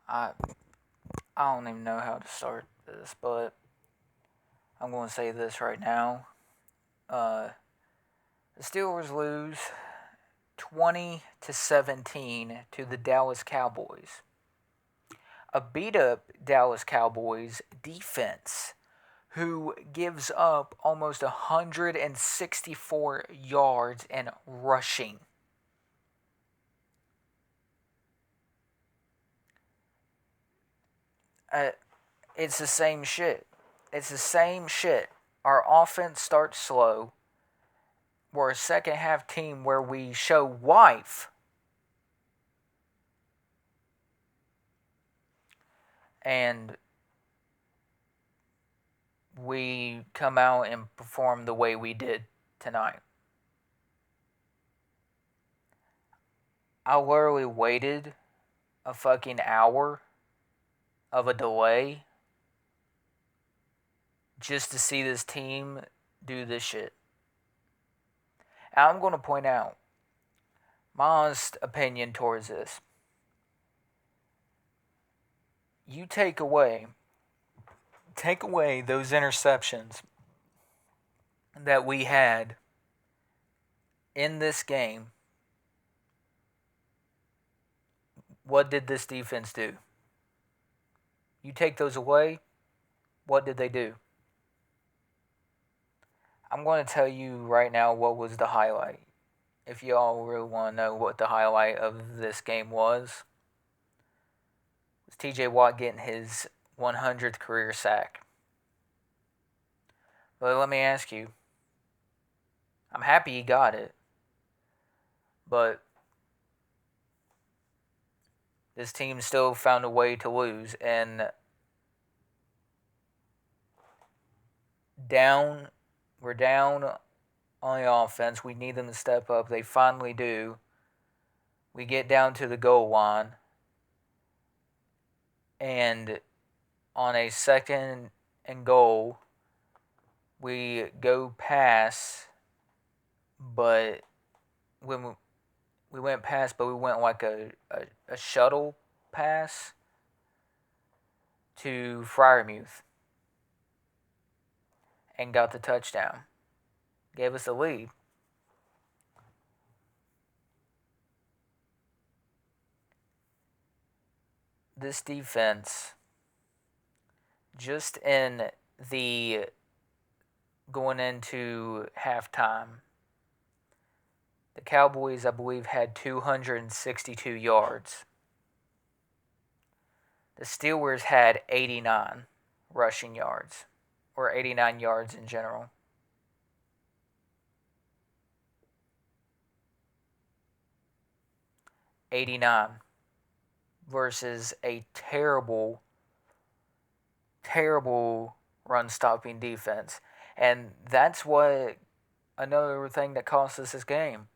I I don't even know how to start this, but I'm going to say this right now. Uh, the Steelers lose 20-17 to the Dallas Cowboys. A beat up Dallas Cowboys defense who gives up almost 164 yards in rushing. Uh, it's the same shit. It's the same shit. Our offense starts slow. We're a second half team where we show life. And we come out and perform the way we did tonight. I literally waited a fucking hour of a delay just to see this team do this shit. And I'm going to point out my honest opinion towards this. You take away those interceptions that we had in this game. What did this defense do? You take those away, what did they do? I'm going to tell you right now what was the highlight. If y'all really want to know what the highlight of this game was TJ Watt getting his 100th career sack. But let me ask you, I'm happy he got it, but this team still found a way to lose. And we're down on the offense. We need them to step up. They finally do. We get down to the goal line, and on a second and goal, we go pass, but when we went past, but we went like a shuttle pass to Fryermuth and got the touchdown. Gave us the lead. This defense, just in the going into halftime, the Cowboys, I believe, had 262 yards. The Steelers had 89 rushing yards, or 89 yards in general. '89 versus a terrible, terrible run stopping defense. And that's what another thing that cost us this game.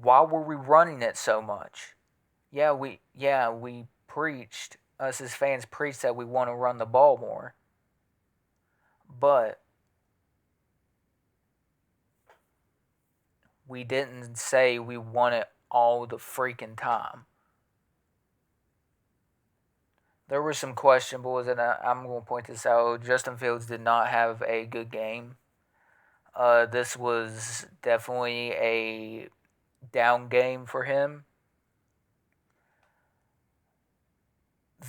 Why were we running it so much? We preached, us as fans preached that we want to run the ball more. But we didn't say we want it all the freaking time. There were some questionables, and I'm going to point this out. Justin Fields did not have a good game. This was definitely a down game for him.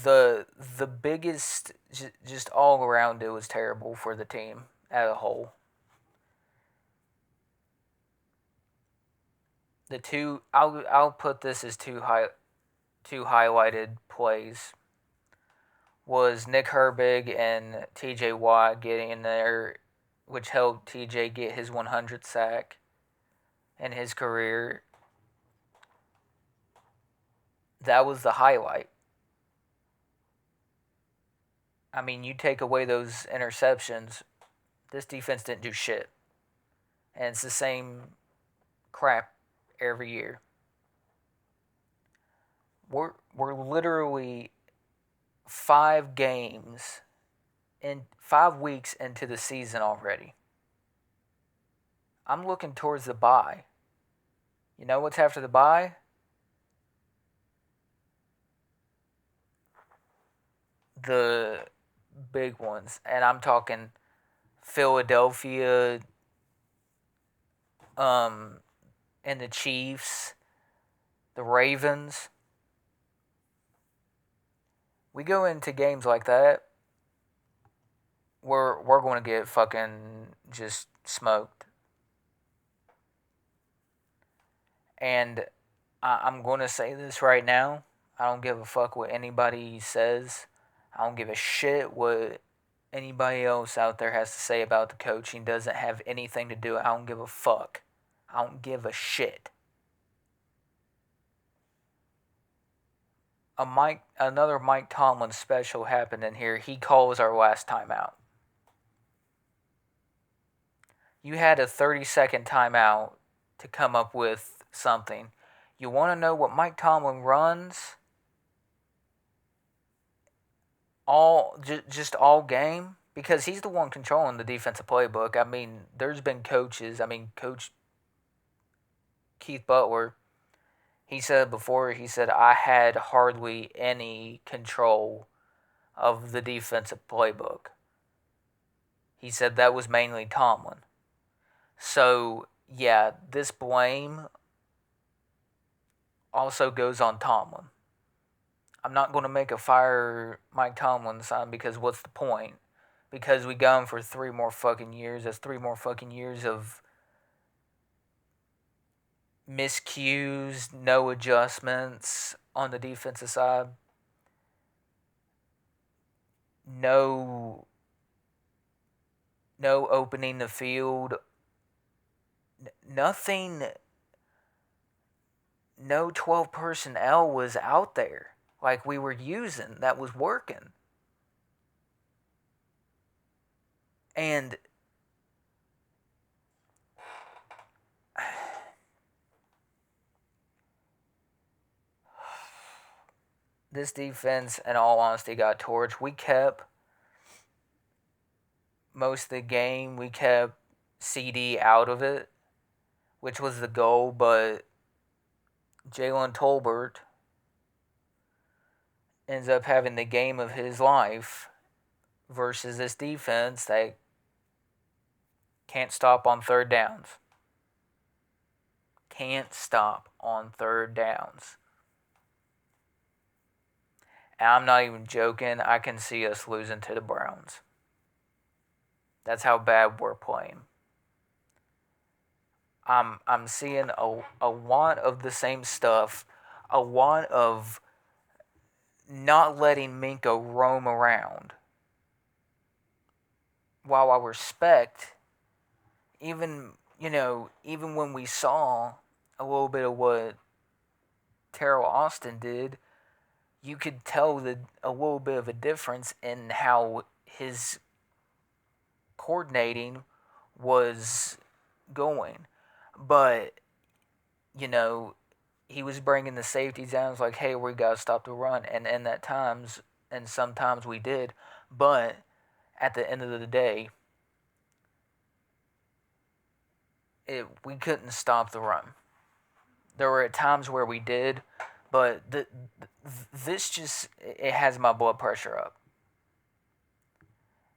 The biggest, just all around, it was terrible for the team as a whole. I'll put this as two highlighted plays was Nick Herbig and T.J. Watt getting in there, which helped T.J. get his 100th sack in his career. That was the highlight. I mean, you take away those interceptions, this defense didn't do shit. And it's the same crap every year. We're literally 5 weeks into the season already. I'm looking towards the bye. You know what's after the bye? the big ones, and I'm talking Philadelphia, um, and the Chiefs, the Ravens. We go into games like that, we're going to get fucking just smoked. And I'm going to say this right now. I don't give a fuck what anybody says. I don't give a shit what anybody else out there has to say about the coaching. Doesn't have anything to do. I don't give a fuck. I don't give a shit. Another Mike Tomlin special happened in here. He calls our last timeout. You had a 30-second timeout to come up with something. You want to know what Mike Tomlin runs just all game? Because he's the one controlling the defensive playbook. I mean, there's been coaches. I mean, Coach Keith Butler, he said before, he said, I had hardly any control of the defensive playbook. He said that was mainly Tomlin. So, yeah, this blame also goes on Tomlin. I'm not going to make a fire Mike Tomlin sign because what's the point? Because we got him for 3 more fucking years. That's 3 more fucking years of miscues, no adjustments on the defensive side. No opening the field. Nothing. No 12 personnel was out there like we were using that was working. And this defense, in all honesty, got torched. We kept most of the game. We kept CD out of it, which was the goal, but Jalen Tolbert ends up having the game of his life versus this defense that can't stop on third downs. Can't stop on third downs. And I'm not even joking. I can see us losing to the Browns. That's how bad we're playing. I'm seeing a lot of the same stuff. A lot of not letting Minka roam around. While I respect, even when we saw a little bit of what Terrell Austin did, you could tell a little bit of a difference in how his coordinating was going. But, he was bringing the safeties down. It's like, hey, we got to stop the run. And sometimes we did. But at the end of the day, we couldn't stop the run. There were times where we did, but this just, it has my blood pressure up.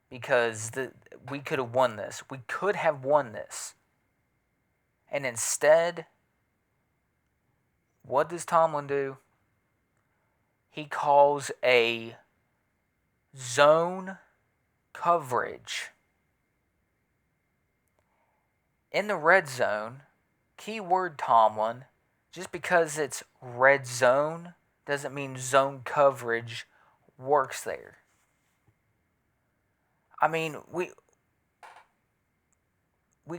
Because we could have won this. We could have won this. And instead, what does Tomlin do? He calls a zone coverage. In the red zone, keyword Tomlin, just because it's red zone doesn't mean zone coverage works there. I mean, we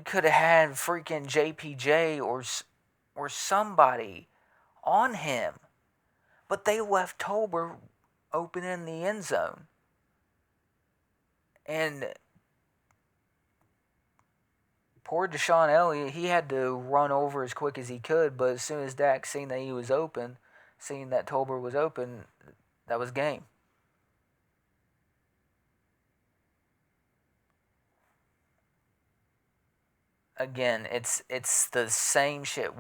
could have had freaking JPJ or somebody on him, but they left Tolbert open in the end zone. And poor Deshaun Elliott, he had to run over as quick as he could, but as soon as Dak seen that he was open, seeing that Tolbert was open, that was game. Again, it's the same shit.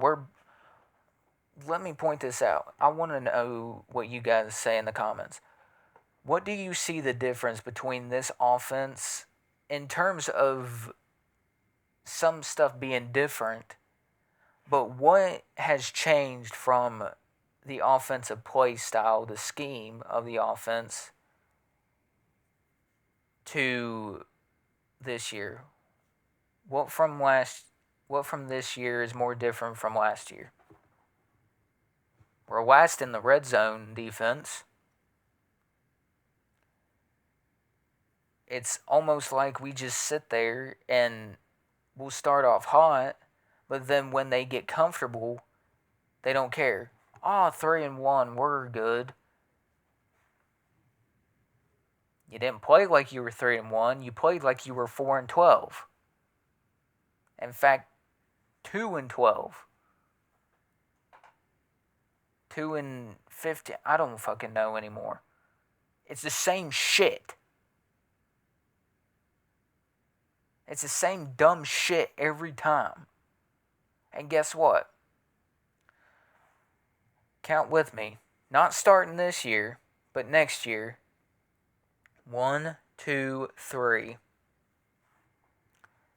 Let me point this out. I want to know what you guys say in the comments. What do you see the difference between this offense in terms of some stuff being different, but what has changed from the offensive play style, the scheme of the offense, to this year? What from this year is more different from last year? We're last in the red zone defense. It's almost like we just sit there and we'll start off hot, but then when they get comfortable, they don't care. 3-1, we're good. You didn't play like you were 3-1. You played like you were 4-12. In fact, 2-12. 2-15. I don't fucking know anymore. It's the same shit. It's the same dumb shit every time. And guess what? Count with me. Not starting this year, but next year. 1, 2, 3.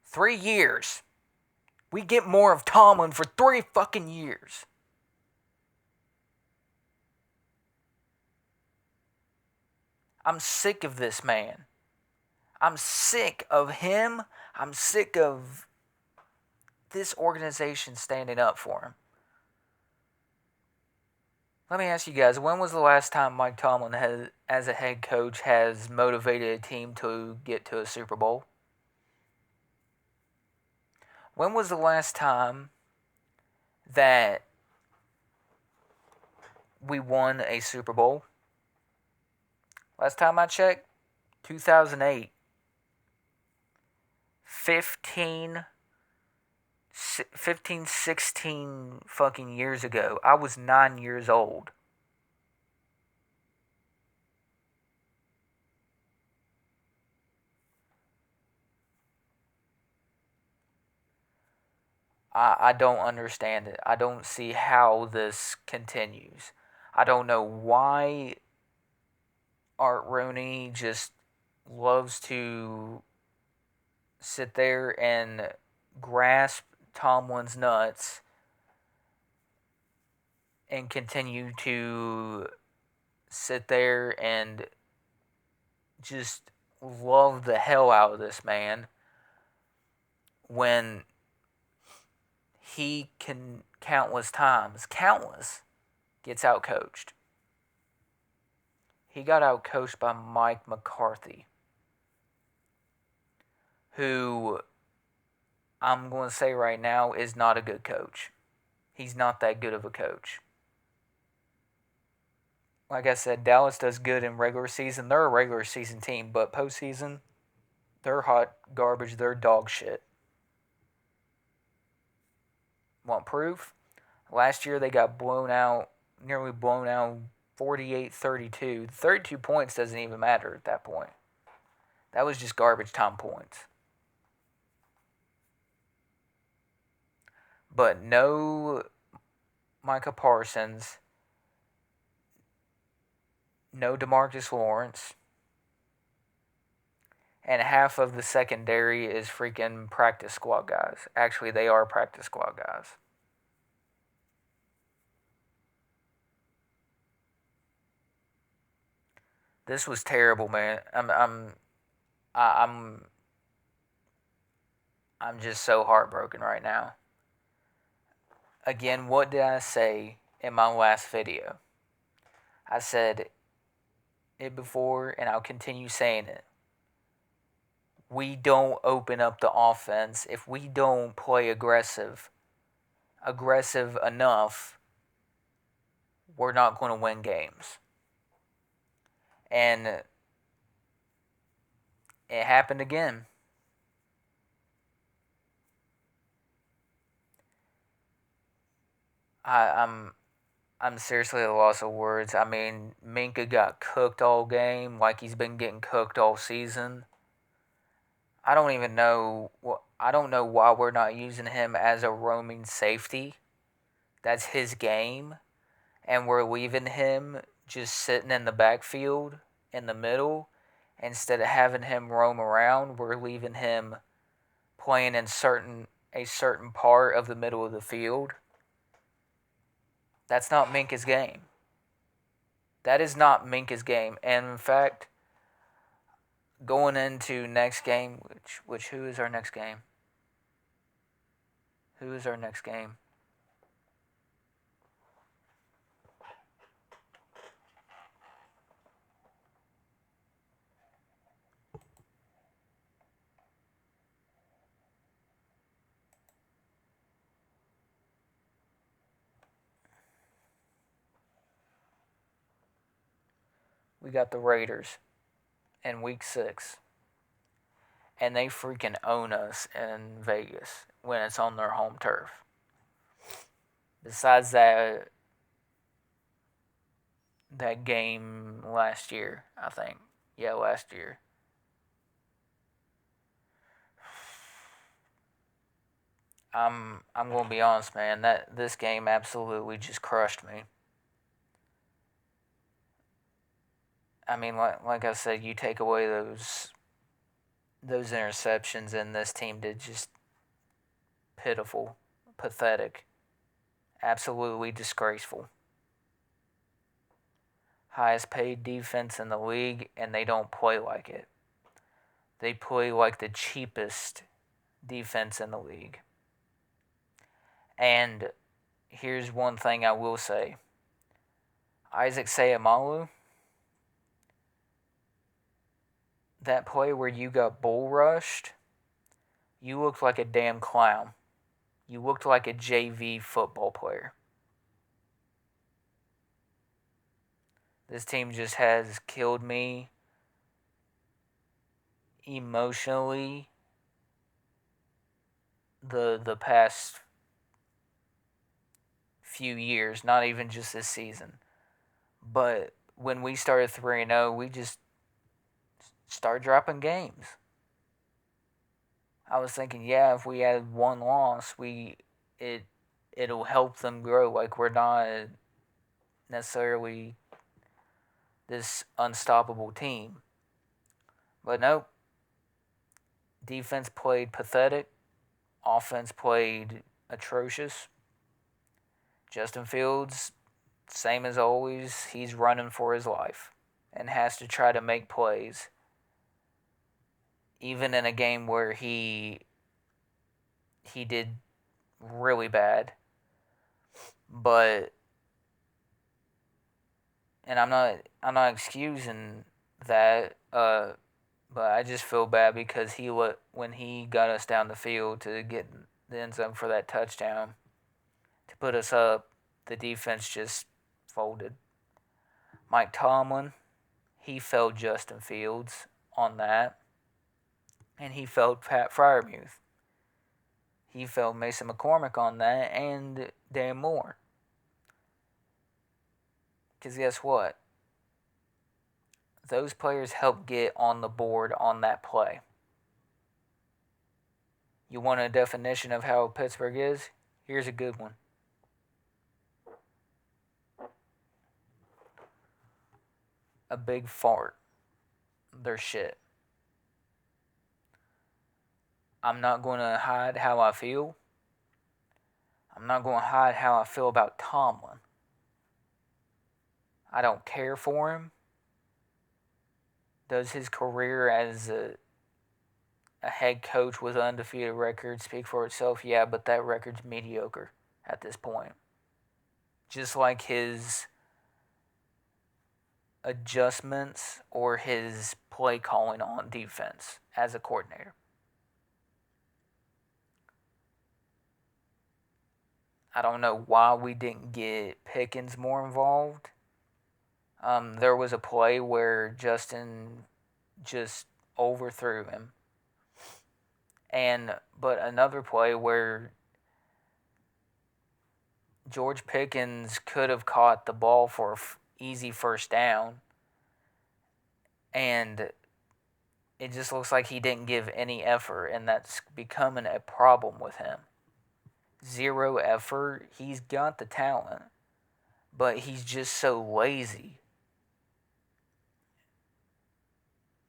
3 years. We get more of Tomlin for 3 fucking years. I'm sick of this man. I'm sick of him. I'm sick of this organization standing up for him. Let me ask you guys, when was the last time Mike Tomlin, as a head coach, has motivated a team to get to a Super Bowl? When was the last time that we won a Super Bowl? Last time I checked, 2008. 15, 16 fucking years ago. I was 9 years old. I don't understand it. I don't see how this continues. I don't know why Art Rooney just loves to sit there and grasp Tomlin's nuts and continue to sit there and just love the hell out of this man when he can countless gets outcoached. He got outcoached by Mike McCarthy, who I'm going to say right now is not a good coach. He's not that good of a coach. Like I said, Dallas does good in regular season. They're a regular season team, but postseason, they're hot garbage. They're dog shit. Want proof? Last year they got nearly blown out 48-32. 32 points doesn't even matter at that point. That was just garbage time points. But no Micah Parsons, no DeMarcus Lawrence, and half of the secondary is freaking practice squad guys. Actually, they are practice squad guys. This was terrible, man. I'm just so heartbroken right now. Again, what did I say in my last video? I said it before, and I'll continue saying it. We don't open up the offense if we don't play aggressive enough. We're not going to win games. And it happened again. I'm seriously at a loss of words. I mean, Minka got cooked all game like he's been getting cooked all season. I don't even know. I don't know why we're not using him as a roaming safety. That's his game, and we're leaving him just sitting in the backfield in the middle. Instead of having him roam around, we're leaving him playing in a certain part of the middle of the field. That's not Minka's game. That is not Minka's game. And in fact, going into next game, which who is our next game? Who is our next game? We got the Raiders in week 6. And they freaking own us in Vegas when it's on their home turf. Besides that game last year, I think. Yeah, last year. I'm gonna be honest, man. That this game absolutely just crushed me. I mean, like I said, you take away those interceptions, and this team did just pitiful, pathetic, absolutely disgraceful. Highest paid defense in the league, and they don't play like it. They play like the cheapest defense in the league. And here's one thing I will say. Isaac Seumalo, that play where you got bull rushed, you looked like a damn clown. You looked like a JV football player. This team just has killed me emotionally the past few years, not even just this season. But when we started 3-0, we just started dropping games. I was thinking, yeah, if we had one loss, it'll help them grow. Like, we're not necessarily this unstoppable team. But nope. Defense played pathetic. Offense played atrocious. Justin Fields, same as always, he's running for his life and has to try to make plays. Even in a game where he did really bad. But and I'm not excusing that, but I just feel bad because when he got us down the field to get the end zone for that touchdown to put us up, the defense just folded. Mike Tomlin, he failed Justin Fields on that, and he failed Pat Freiermuth. He failed Mason McCormick on that, and Dan Moore. Because guess what? Those players helped get on the board on that play. You want a definition of how Pittsburgh is? Here's a good one. A big fart. They're shit. I'm not going to hide how I feel. I'm not going to hide how I feel about Tomlin. I don't care for him. Does his career as a head coach with an undefeated record speak for itself? Yeah, but that record's mediocre at this point. Just like his adjustments or his play calling on defense as a coordinator. I don't know why we didn't get Pickens more involved. There was a play where Justin just overthrew him. But another play where George Pickens could have caught the ball for an easy first down, and it just looks like he didn't give any effort, and that's becoming a problem with him. 0 effort. He's got the talent, but he's just so lazy.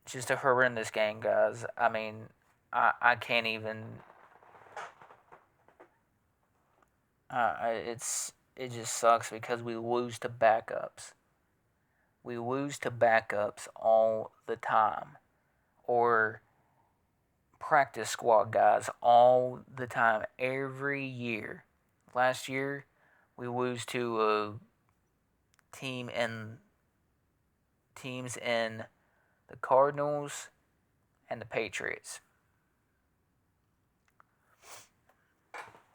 just a horrendous game, guys. I mean, I can't even. It just sucks because we lose to backups. We lose to backups all the time, or practice squad guys all the time, every year. Last year, we lose to a team in teams in the Cardinals and the Patriots.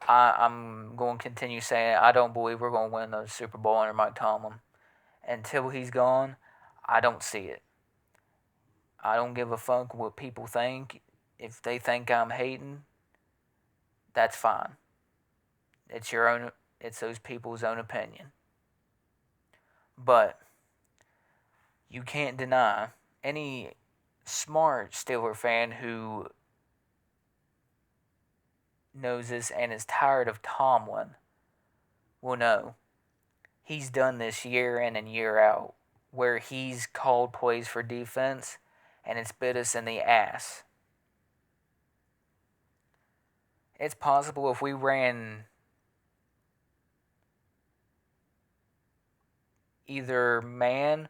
I'm going to continue saying I don't believe we're going to win the Super Bowl under Mike Tomlin. Until he's gone, I don't see it. I don't give a fuck what people think. If they think I'm hating, that's fine. It's your own. It's those people's own opinion. But you can't deny any smart Steeler fan who knows this and is tired of Tomlin will know he's done this year in and year out, where he's called plays for defense and it's bit us in the ass. It's possible if we ran either man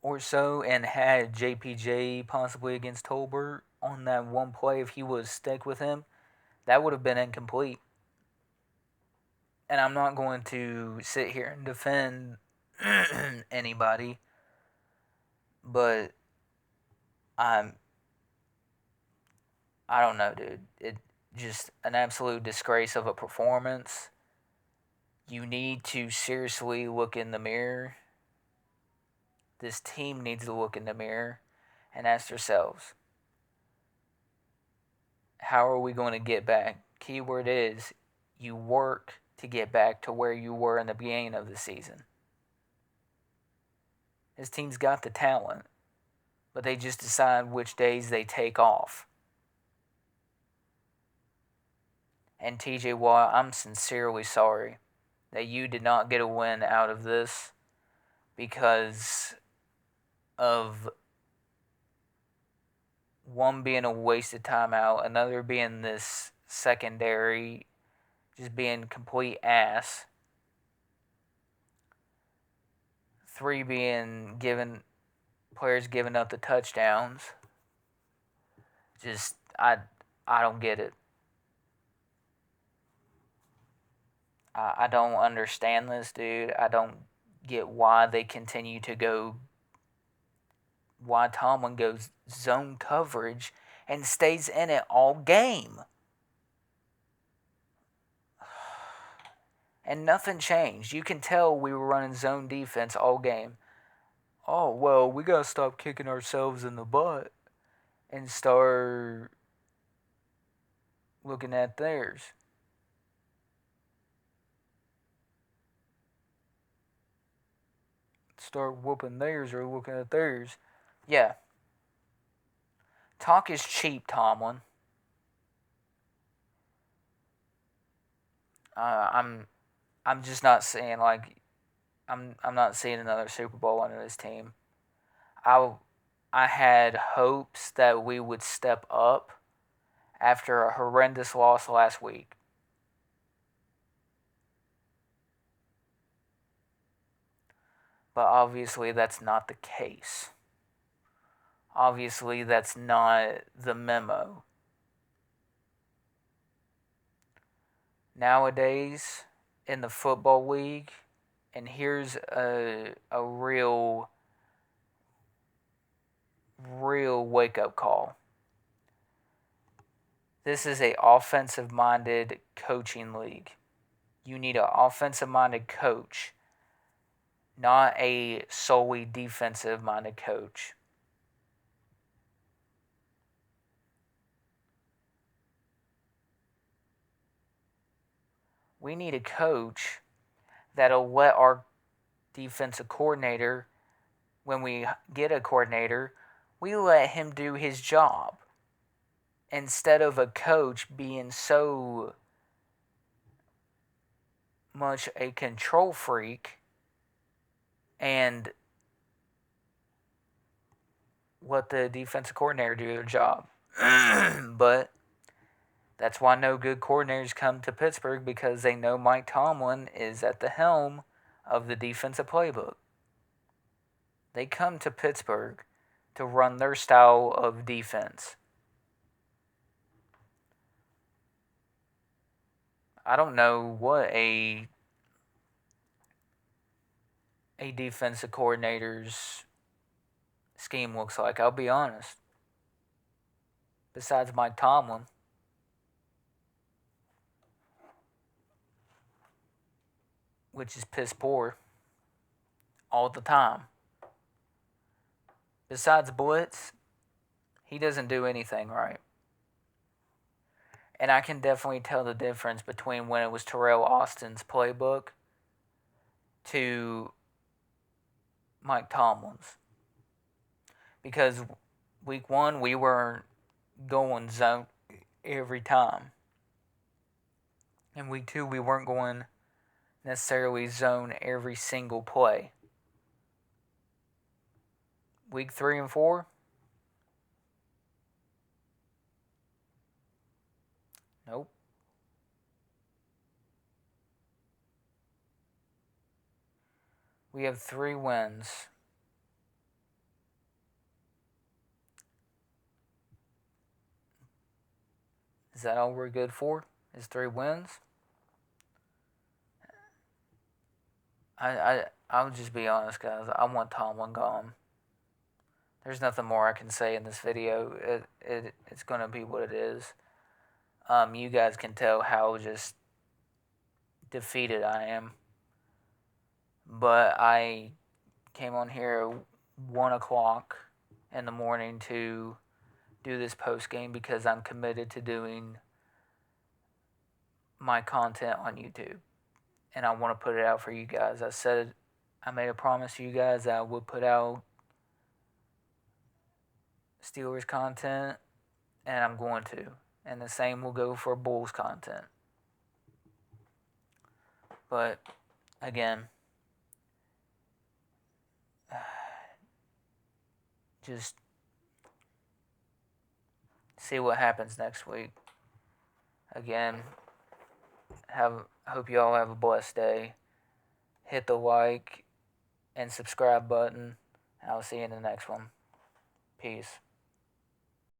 or so and had JPJ possibly against Tolbert on that one play, if he was stick with him, that would have been incomplete. And I'm not going to sit here and defend anybody, but I don't know, dude. It just an absolute disgrace of a performance. You need to seriously look in the mirror. This team needs to look in the mirror and ask themselves, how are we going to get back? Keyword is you work to get back to where you were in the beginning of the season. This team's got the talent, but they just decide which days they take off. And TJ Watt, I'm sincerely sorry that you did not get a win out of this because of one being a wasted timeout, another being this secondary just being complete ass, three being players giving up the touchdowns. Just I don't get it. I don't understand this, dude. I don't get why they continue to go. Why Tomlin goes zone coverage and stays in it all game. And nothing changed. You can tell we were running zone defense all game. Oh, well, we got to stop kicking ourselves in the butt and start looking at theirs. Start whooping theirs or looking at theirs. Yeah. Talk is cheap, Tomlin. I'm just not seeing I'm not seeing another Super Bowl under this team. I had hopes that we would step up after a horrendous loss last week. But obviously that's not the case. Obviously that's not the memo. Nowadays in the football league, and here's a real wake up call. This is a offensive minded coaching league. You need an offensive minded coach, not a solely defensive minded coach. We need a coach that'll let our defensive coordinator, when we get a coordinator, we let him do his job. Instead of a coach being so much a control freak and let the defensive coordinator do their job. But that's why no good coordinators come to Pittsburgh, because they know Mike Tomlin is at the helm of the defensive playbook. They come to Pittsburgh to run their style of defense. I don't know what a defensive coordinator's scheme looks like, I'll be honest. Besides Mike Tomlin. Which is piss poor all the time. Besides blitz, he doesn't do anything right. And I can definitely tell the difference between when it was Terrell Austin's playbook to Mike Tomlin's. Because week 1, we weren't going zone every time. And week 2, we weren't going necessarily zone every single play. Week 3 and 4, nope. We have 3 wins. Is that all we're good for? Is 3 wins? I'll just be honest, guys. I want Tomlin gone. There's nothing more I can say in this video. It's going to be what it is. You guys can tell how just defeated I am. But I came on here at 1 o'clock in the morning to do this post game because I'm committed to doing my content on YouTube. And I want to put it out for you guys. I made a promise to you guys that I would put out Steelers content, and I'm going to. And the same will go for Bulls content. But, again, just see what happens next week. Again, hope you all have a blessed day. Hit the like and subscribe button. I'll see you in the next one. Peace.